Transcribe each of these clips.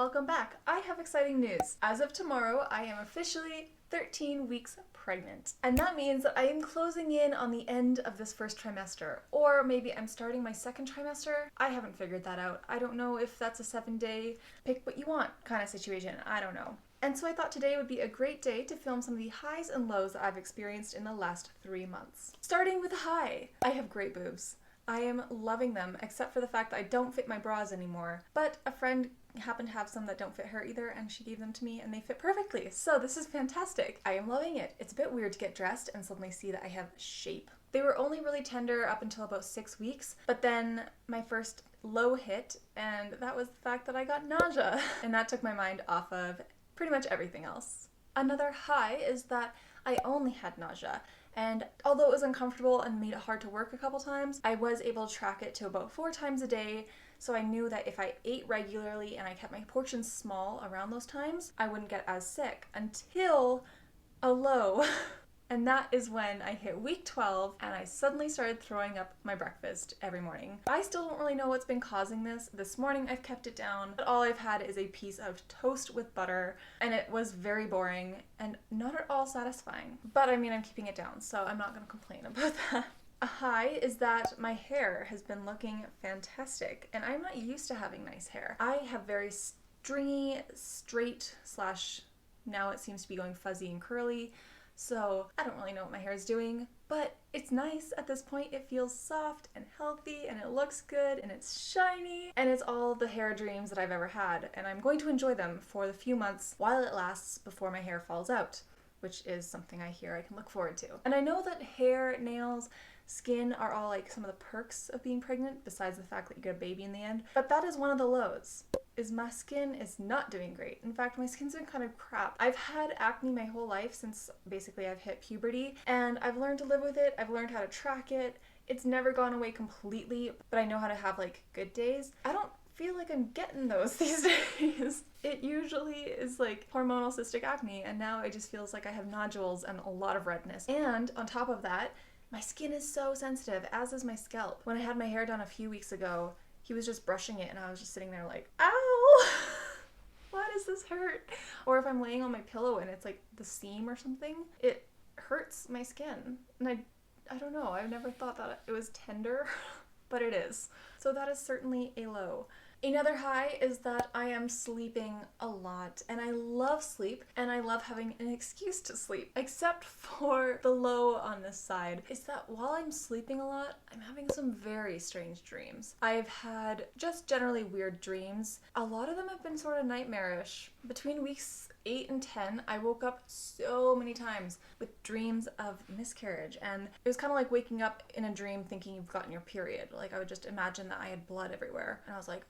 welcome back. I have exciting news. As of tomorrow, I am officially 13 weeks pregnant. And that means that I am closing in on the end of this first trimester. Or maybe I'm starting my second trimester. I haven't figured that out. I don't know if that's a 7-day pick what you want kind of situation. I don't know. And so I thought today would be a great day to film some of the highs and lows that I've experienced in the last 3 months. Starting with a high. I have great boobs. I am loving them, except for the fact that I don't fit my bras anymore. But a friend happened to have some that don't fit her either, and she gave them to me and they fit perfectly. So this is fantastic. I am loving it. It's a bit weird to get dressed and suddenly see that I have shape. They were only really tender up until about 6 weeks, but then my first low hit, and that was the fact that I got nausea. And that took my mind off of pretty much everything else. Another high is that I only had nausea. And although it was uncomfortable and made it hard to work a couple times, I was able to track it to about 4 times a day. So I knew that if I ate regularly and I kept my portions small around those times, I wouldn't get as sick until a low. And that is when I hit week 12 and I suddenly started throwing up my breakfast every morning. I still don't really know what's been causing this. This morning I've kept it down, but all I've had is a piece of toast with butter, and it was very boring and not at all satisfying. But I mean, I'm keeping it down, so I'm not going to complain about that. A high is that my hair has been looking fantastic, and I'm not used to having nice hair. I have very stringy, straight / now it seems to be going fuzzy and curly. So I don't really know what my hair is doing, but it's nice at this point. It feels soft and healthy and it looks good and it's shiny and it's all the hair dreams that I've ever had, and I'm going to enjoy them for the few months while it lasts before my hair falls out, which is something I hear I can look forward to. And I know that hair, nails, skin are all like some of the perks of being pregnant besides the fact that you get a baby in the end, but that is one of the lows. Is my skin is not doing great. In fact, my skin's been kind of crap. I've had acne my whole life since basically I've hit puberty, and I've learned to live with it. I've learned how to track it. It's never gone away completely, but I know how to have like good days. I don't feel like I'm getting those these days. It usually is like hormonal cystic acne, and now it just feels like I have nodules and a lot of redness. And on top of that, my skin is so sensitive, as is my scalp. When I had my hair done a few weeks ago, he was just brushing it and I was just sitting there like, ow! Why does this hurt? Or if I'm laying on my pillow and it's like the seam or something, it hurts my skin. And I don't know, I've never thought that it was tender, but it is. So that is certainly a low. Another high is that I am sleeping a lot, and I love sleep, and I love having an excuse to sleep, except for the low on this side, is that while I'm sleeping a lot, I'm having some very strange dreams. I've had just generally weird dreams. A lot of them have been sort of nightmarish. Between weeks 8 and 10, I woke up so many times with dreams of miscarriage, and it was kind of like waking up in a dream thinking you've gotten your period. Like, I would just imagine that I had blood everywhere, and I was like,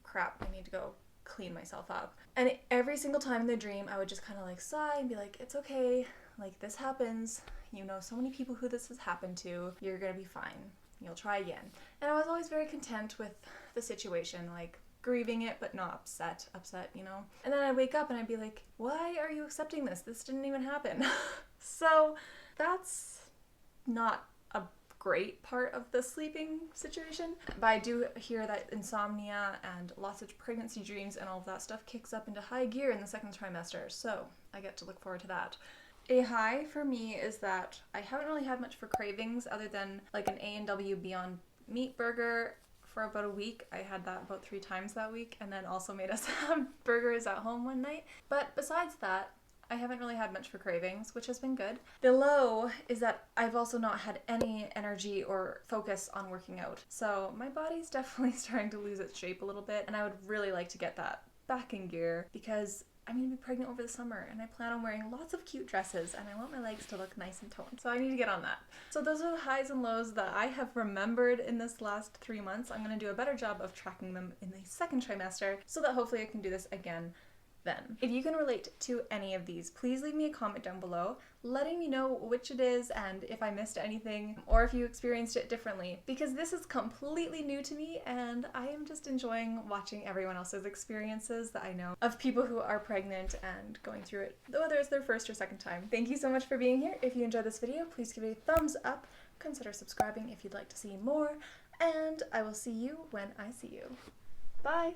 crap, I need to go clean myself up. And every single time in the dream, I would just kind of like sigh and be like, it's okay, like this happens, you know so many people who this has happened to, you're gonna be fine, you'll try again. And I was always very content with the situation, like grieving it but not upset, you know? And then I'd wake up and I'd be like, why are you accepting this? This didn't even happen. So that's not a great part of the sleeping situation, but I do hear that insomnia and lots of pregnancy dreams and all of that stuff kicks up into high gear in the second trimester, so I get to look forward to that. A high for me is that I haven't really had much for cravings other than like an A&W Beyond Meat burger for about a week. I had that about 3 times that week, and then also made us have burgers at home one night. But besides that, I haven't really had much for cravings, which has been good. The low is that I've also not had any energy or focus on working out. So my body's definitely starting to lose its shape a little bit, and I would really like to get that back in gear because I'm going to be pregnant over the summer and I plan on wearing lots of cute dresses and I want my legs to look nice and toned. So I need to get on that. So those are the highs and lows that I have remembered in this last 3 months. I'm going to do a better job of tracking them in the second trimester so that hopefully I can do this again then. If you can relate to any of these, please leave me a comment down below letting me know which it is and if I missed anything or if you experienced it differently, because this is completely new to me and I am just enjoying watching everyone else's experiences that I know of people who are pregnant and going through it, whether it's their first or second time. Thank you so much for being here. If you enjoyed this video, please give it a thumbs up, consider subscribing if you'd like to see more, and I will see you when I see you. Bye!